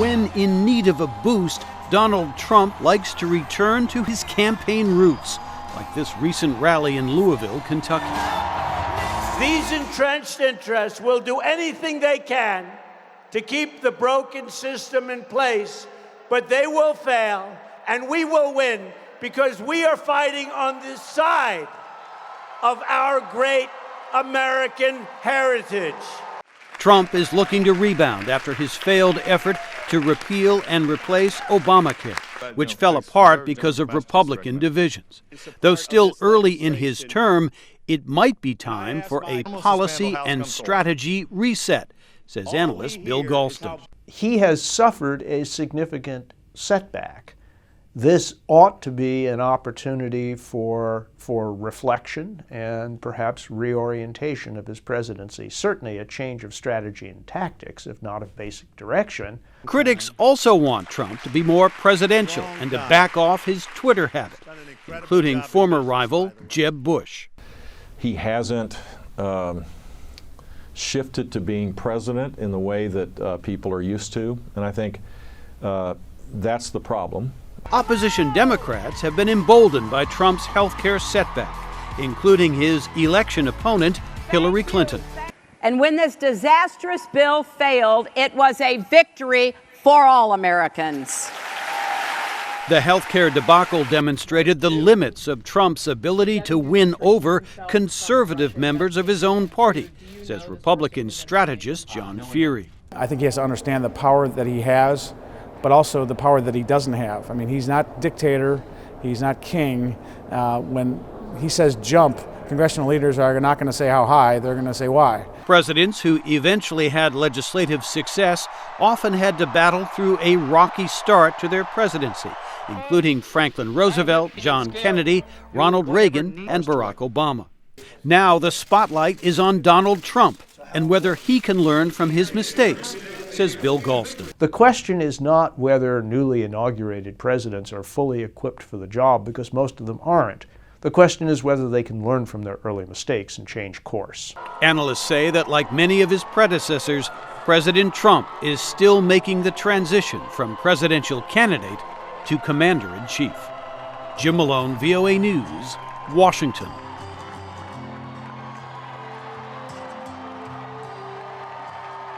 when in need of a boost, Donald Trump likes to return to his campaign roots, like this recent rally in Louisville, Kentucky. These entrenched interests will do anything they can to keep the broken system in place, but they will fail, and we will win because we are fighting on the side of our great American heritage. Trump is looking to rebound after his failed effort to repeal and replace Obamacare, which fell apart because of Republican divisions. Though still early in his term, it might be time for a policy and strategy reset, says analyst Bill Galston. He has suffered a significant setback. This ought to be an opportunity for reflection and perhaps reorientation of his presidency. Certainly a change of strategy and tactics, if not of basic direction. Critics also want Trump to be more presidential and to back off his Twitter habit, including former rival Jeb Bush. He hasn't shifted to being president in the way that people are used to, and I think that's the problem. Opposition Democrats have been emboldened by Trump's health care setback, including his election opponent, Hillary Clinton. And when this disastrous bill failed, it was a victory for all Americans. The health care debacle demonstrated the limits of Trump's ability to win over conservative members of his own party, says Republican strategist John Feehery. I think he has to understand the power that he has, but also the power that he doesn't have. I mean, he's not dictator, he's not king. When he says jump, congressional leaders are not going to say how high, they're going to say why. Presidents who eventually had legislative success often had to battle through a rocky start to their presidency, including Franklin Roosevelt, John Kennedy, Ronald Reagan, and Barack Obama. Now the spotlight is on Donald Trump and whether he can learn from his mistakes, says Bill Galston. The question is not whether newly inaugurated presidents are fully equipped for the job, because most of them aren't. The question is whether they can learn from their early mistakes and change course. Analysts say that, like many of his predecessors, President Trump is still making the transition from presidential candidate to commander-in-chief. Jim Malone, VOA News, Washington.